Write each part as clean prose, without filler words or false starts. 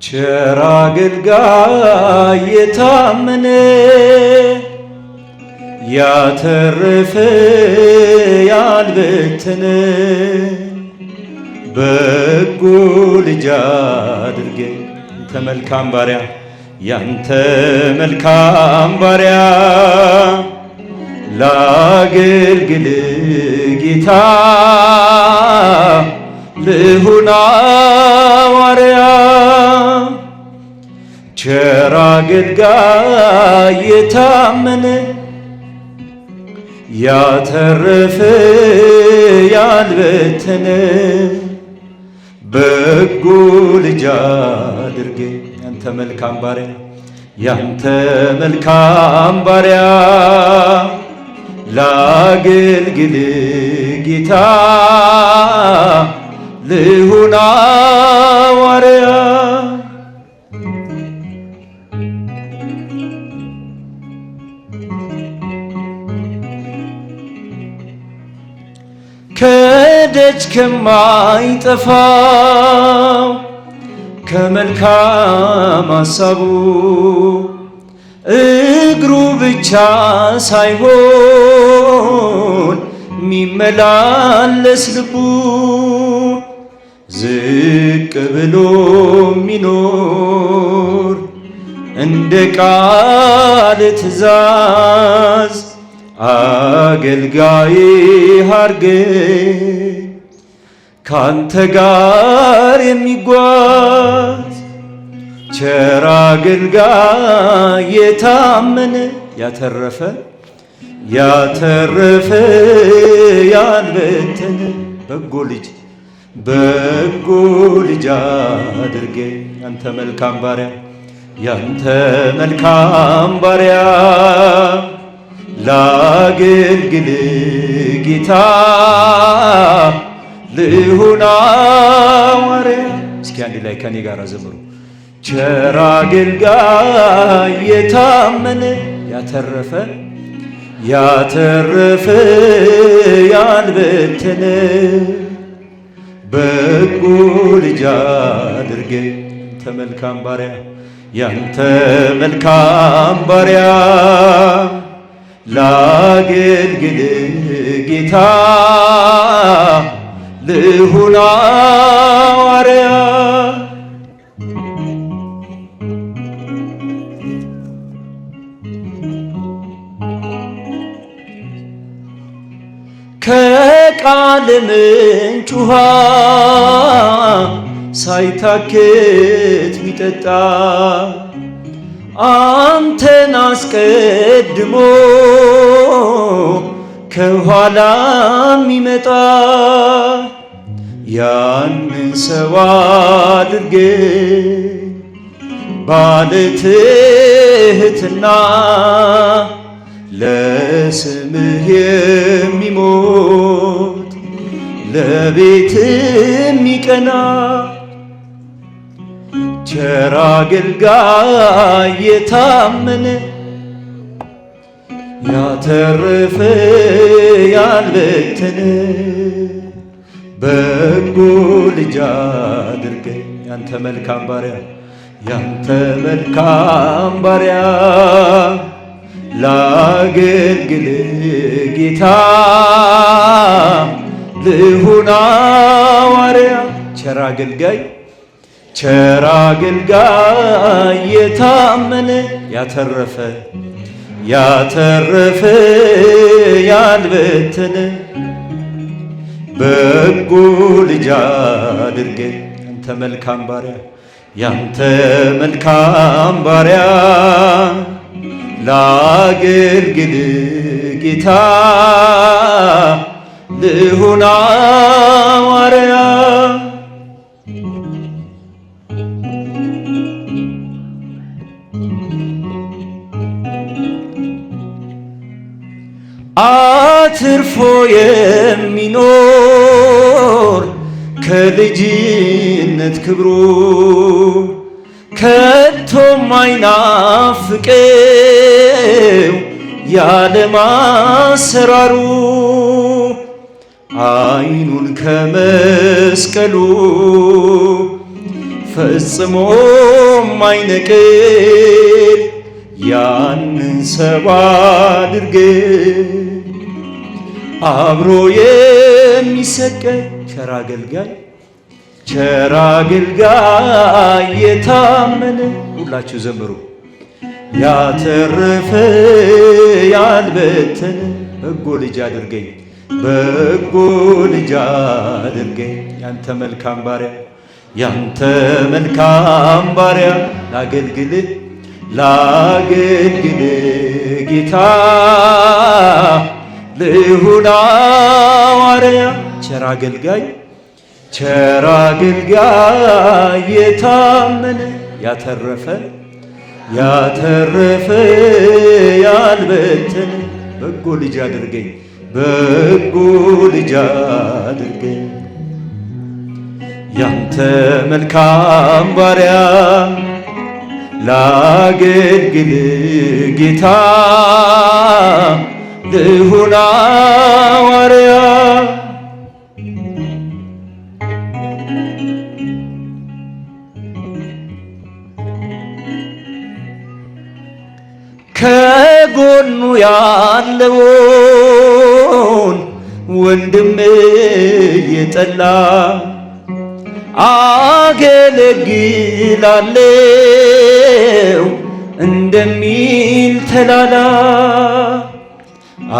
ቸር አገልጋይ የታመነ ያተረፈ ያልበተነ በጎ ልጅ አድርገኝ ያንተ መልካም ባሪያ ያንተ መልካም ባሪያ ላገልግል ጌታ ልሁን ሐዋርያ ቸር አገልጋይ የታመነ ያተረፈ ያልበተነ በጎ ልጅ አድርገኝ ያንተ መልካም ባሪያ ያንተ መልካም ባሪያ ላገልግል ጌታ ልሁን ሐዋርያ ከደጅ ከማይጠፋው ከመልካም ሐሳቡ እግሩ ብቻ ሳይሆን ሚመላለስ ልቡ ዝቅ ብሎ ሚኖር እንደ ቃል ትእዛዝ አገልጋይ አርገኝ ካንተ ጋር የሚጓዝ ቸር አገልጋይ የታመነ ያተረፈ ያልበተነ በጎ ልጅ አድርገኝ ያንተ መልካም ባሪያ ያንተ መልካም ባሪያ ላገልግል ጌታ ልሁን ሐዋርያ። እስኪ አንድ ላይ ከኔ ጋር ዘምሩ። ቸር አገልጋይ የታመነ ያተረፈ ያልበተነ በጎ ልጅ አድርገኝ ያንተ መልካም ባሪያ ያንተ መልካም ባሪያ ላገልግል ጌታ ልሁን ሐዋርያ። ከቃል ምንጭ ውሃ ሳይታክት ሚጠጣ አንተን አስቀድሞ ከኋላ ሚመጣ ያንን ሰው አድርገኝ ባለ ትሕትና ለስምህ የሚሞት ለቤት የሚቀና ቸር አገልጋይ የታመነ ያተረፈ ያልበተነ በጎ ልጅ አድርገኝ ያንተ መልካም ባሪያ ያንተ መልካም ባሪያ ላገልግል ጌታ ልሁን ሐዋርያ። ቸር አገልጋይ የታመነ ያተረፈ ያልበተነ በጎ ልጅ አድርገኝ ያንተ መልካም ባሪያ ያንተ መልካም ባሪያ ላገልግል ጌታ ልሁን ሐዋርያ። አትርፎ የሚኖር ከልጅነት ክብሩ ከቶም አይናፍቀው ያለማሰራሩ ዓይኑን ከመስቀሉ ፈጽሞ ማይነቅል ያንን ሰው አድርገኝ አብሮ የሚሰቀል ቸር አገልጋይ ቸር አገልጋይ የታመነ ሁላችሁ ዘምሩ። ያተረፈ ያልበተነ በጎ ልጅ አድርገኝ በጎ ልጅ አድርገኝ ያንተ መልካም ባሪያ ያንተ መልካም ባሪያ ላገልግልህ ጌታ ልሁን ሐዋርያ ቸር አገልጋይ የታመነ ያተረፈ ያልበተነ በጎ ልጅ አድርገኝ በጎ ልጅ አድርገኝ ያንተ መልካም ባሪያ ላገልግል ጌታ ልሁን ሐዋርያ ከጎኑ ያለውን ወንድም እየጠላ አገለግላለሁ እንደሚል ተላላ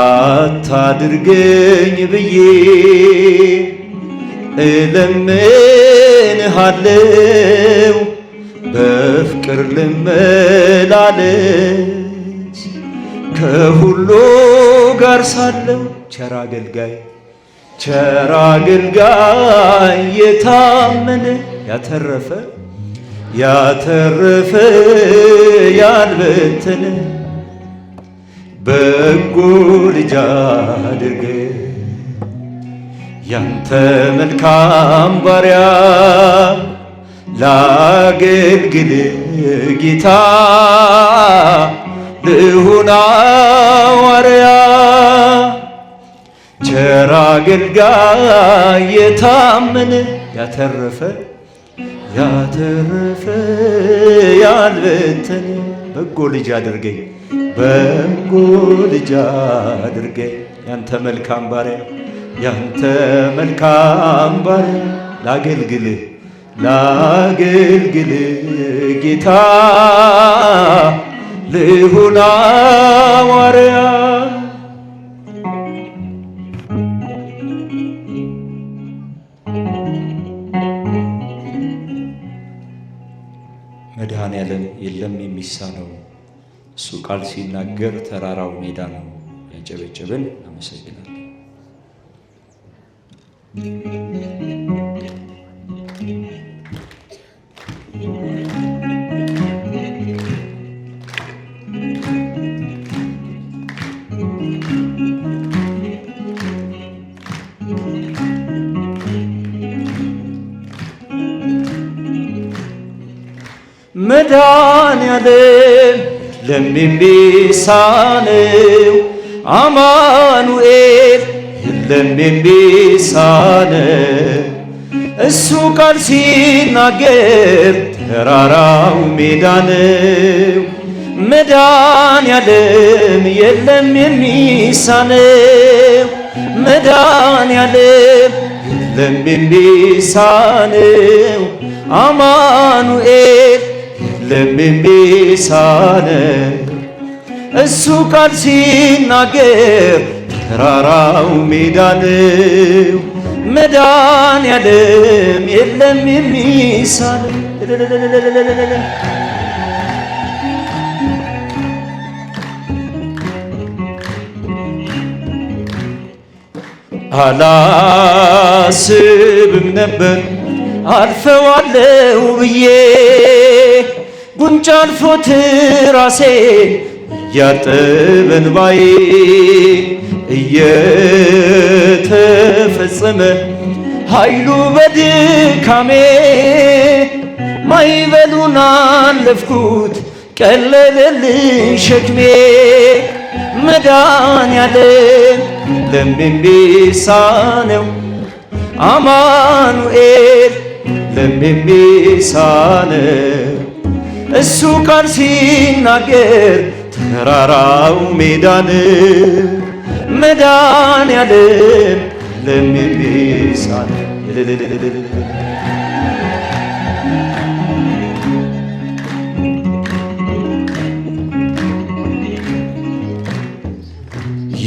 አታድርገኝ ብዬ እለምንሃለው በፍቅር ልመላለስ ከሁሉ ጋር ሳለው ቸር አገልጋይ የታመነ ያተረፈ ያልበተነ በጎ ልጅ አድርገኝ ያንተ መልካም ባሪያ ላገልግል ጌታ ልሁን ሐዋርያ ቸር አገልጋይ የታመነ ያተረፈ ያልበተነ በጎ ልጅ አድርገኝ በጎ ልጅ አድርገኝ ያንተ መልካም ባሪያ ላገልግልህ ጌታ ልሁን ሐዋርያ መድኃኔዓለም የለም የሚሳነው እሱ ቃል ሲናገር ተራራው ሜዳ ነው። ያጨበጨብን አመሰግናለሁ። መድኃኔዓለም ለሚሳነው አማኑኤል የለም የሚሳነው እሱ ቃል ሲናገር ተራራው ሜዳ ነው። መድኃኔዓለም የለም የሚሳነው መድኃኔዓለም የለም የሚሳነው አማኑኤል የለም የሚሳነው እሱ ቃል ሲናገር ተራራው ሜዳ ነው። መድኃኔዓለም የለም የሚሳነው አላስብም ነበር አልፈዋለሁ ብዬ ጉንጭ አልፎት ራሴ እያጠበ እንባዬ እየተፈጸመ ኃይሉ በድካሜ ማዕበሉን አለፍኩት ቀለለልኝ ሸክሜ መድኃኔዓለም ለምን ቢሳነው አማኑኤል የለም የሚሳነው። እሱ ቃል ሲናገር ተራራው ሜዳን መድኃኔዓለም የለም የሚሳነው።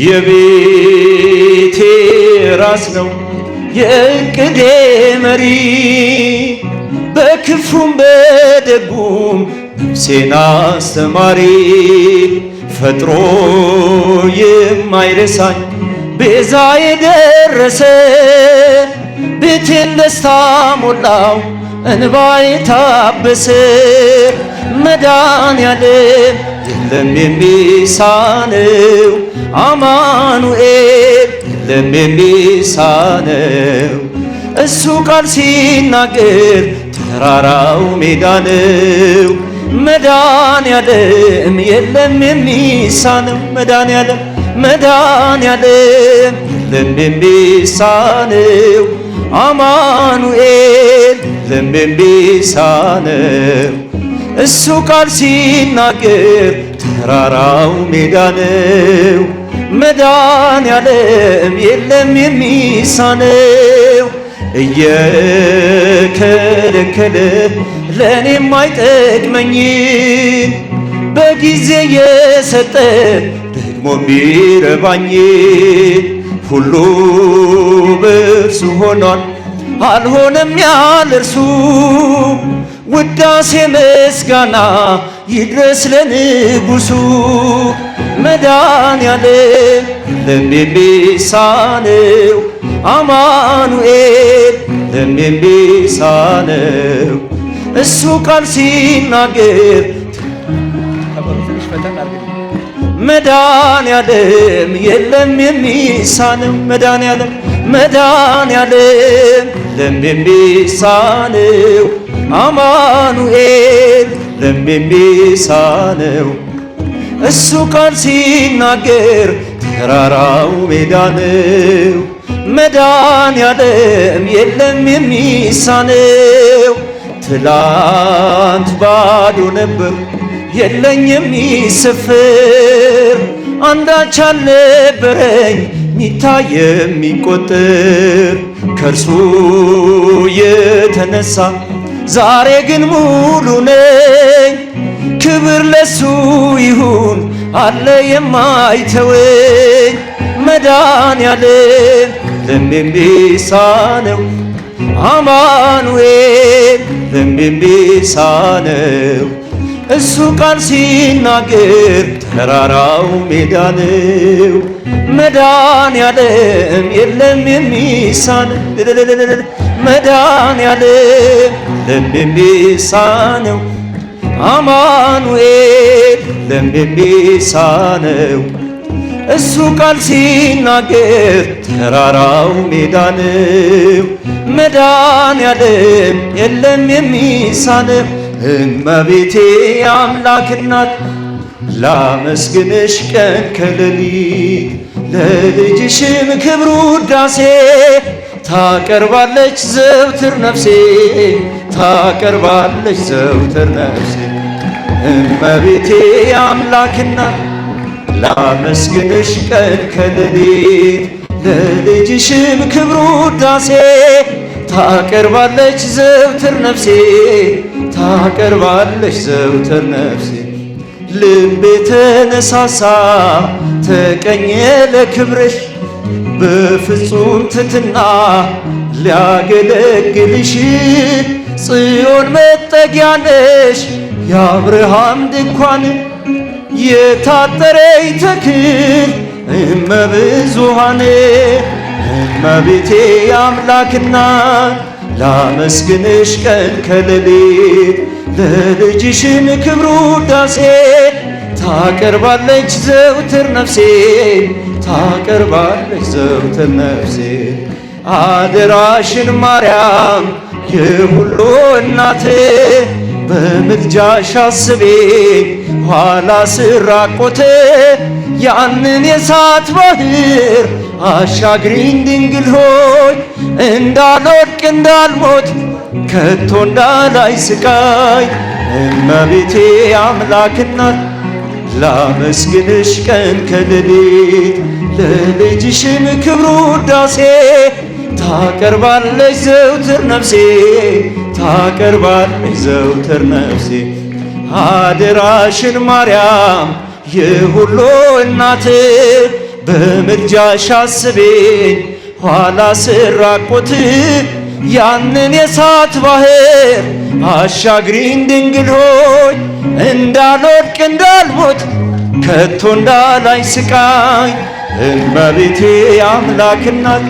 የቤቴ ራስ ነው የእቅዴ መሪ በክፉም በደጉም ነፍሴን አስተማሪ ፈጥሮ የማይረሳኝ ቤዛ የደረሰ ቤቴን ደስታ ሞላው እንባዬ ታበሰ መድኃኔዓለም የለም የሚሳነው አማኑኤል የለም የሚሳነው። እሱ ቃል ሲናገር ተራራው ሜዳ ነው። መድኃኔዓለም የለም የሚሳነው መድኃኔዓለም መድኃኔዓለም የለም የሚሳነው አማኑኤል የለም የሚሳነው። እሱ ቃል ሲናገር ተራራው ሜዳ ነው። መድኃኔዓለም የለም የሚሳነው። እየከለከለ ለእኔም አይጠቅመኝን በጊዜ የሰጠ ደግሞ ሚረባኝን ሁሉ በእርሱ ሆኗል አልሆነም ያለ እርሱ ውዳሴ ምስጋና ይድረስ ለንጉሡ። መድኃኔዓለም የለም የሚሳነው አማኑኤል የለም የሚሳነው። እሱ ቃል ሲናገር መድኃኔዓለም የለም የሚሳነው መድኃኔዓለም መድኃኔዓለም የለም የሚሳነው አማኑኤል የለም የሚሳነው። እሱ ቃል ሲናገር ተራራው ሜዳ ነው። መድኃኔዓለም የለም የሚሳነው። ትላንት ባዶ ነበር የለኝ የሚሰፍር አንዳች አልነበረኝ ሚታይ የሚቆጠር ከእርሱ የተነሳ ዛሬ ግን ሙሉ ነኝ። ክብር ለሱ ይሁን አለ የማይተወኝ መድኃኔዓለም የለም የሚሳነው አማኑኤል የለም የሚሳነው። እሱ ቃል ሲናገር ተራራው ሜዳ ነው። መድኃኔዓለም የለም የሚሳነው መድኃኔዓለም የለም የሚሳነው አማኑኤል የለም የሚሳነው። እሱ ቃል ሲናገር ተራራው ሜዳ ነው። መድኃኔዓለም የለም የሚሳነው። እመቤቴ አምላክ እናት ላመስግንሽ ቀን ከሌሊት ለልጅሽም ክብሩ ውዳሴ ታቀርባለች ዘውትር ነፍሴ ታቀርባለች ዘውትር ነፍሴ። እመቤቴ አምላክ እናት ላመስግንሽ ቀን ከሌሊት ለልጅሽም ክብሩ ውዳሴ ታቀርባለች ዘውትር ነፍሴ ታቀርባለች ዘውትር ነፍሴ። ልቤ ተነሳሳ ተቀኘ ለክብርሽ በፍጹም ትሕትና ሊያገለግልሽ። ጽዮን መጠጊያ ነሽ የአብርሃም ድንኳን የታጠረይ ተክል እመብዙኃን። እመቤቴ አምላክ እናት ላመስግንሽ ቀን ከሌሊት ለልጅሽን ክብሩ ውዳሴ ታቀርባለች ዘውትር ነፍሴ ታቀርባለች ዘውትር ነፍሴ። አደራሽን ማርያም የሁሉ እናቴ በምልጃሽ አስቤኝ ኋላ ስራቆቴ ያንን የእሳት ባህር አሻግሪኝ ድንግል ሆይ እንዳልወድቅ እንዳልሞት ከቶ እንዳላይ ስቃይ እመቤቴ አምላክ እናት ላመስግንሽ ቀን ከሌሊት ለልጅሽም ክብሩ ውዳሴ ታቀርባለች ዘውትር ነፍሴ ታቀርባለች ዘውትር ነፍሴ አደራሽን ማርያም የሁሉ እናት በምልጃሽ አስቤኝ ኋላ ስራቆት ያንን የእሳት ባህር አሻግሪኝ ድንግል ሆይ እንዳልወድቅ እንዳልሞት ከቶ እንዳላይ ስቃይ እመቤቴ አምላክ እናት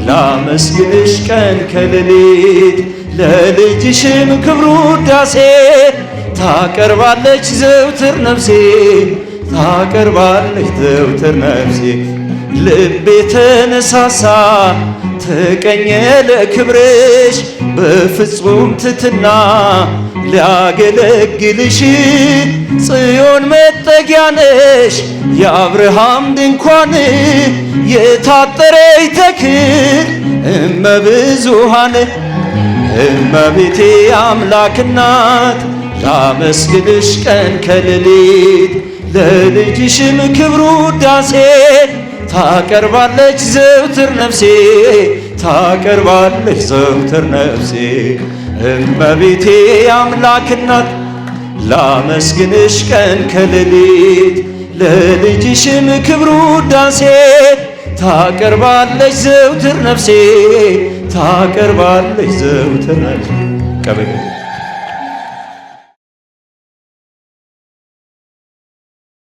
ላመስግንሽ ቀን ከሌሊት ለልጅሽም ክብሩ ውዳሴ ታቀርባለች ዘውትር ነፍሴ ታቀርባለች ዘውትር ነፍሴ ልቤ ተነሳሳ ተቀኘ ለክብርሽ በፍጹም ትሕትና ሊያገለግልሽ ጽዮን መጠጊያ ነሽ የአብርሃም ድንኳን የታጠረች ተክል እመብዙኃን እመቤቴ አምላክ እናት ላመስግንሽ ቀን ከሌሊት ለልጅሽም ክብሩ ውዳሴ ታቀርባለች ዘውትር ነፍሴ ታቀርባለች ዘውትር ነፍሴ እመቤቴ አምላክ እናት ላመስግንሽ ቀን ከሌሊት ለልጅሽም ክብሩ ውዳሴ ታቀርባለች ዘውትር ነፍሴ ታቀርባለች ዘውትር ነፍሴ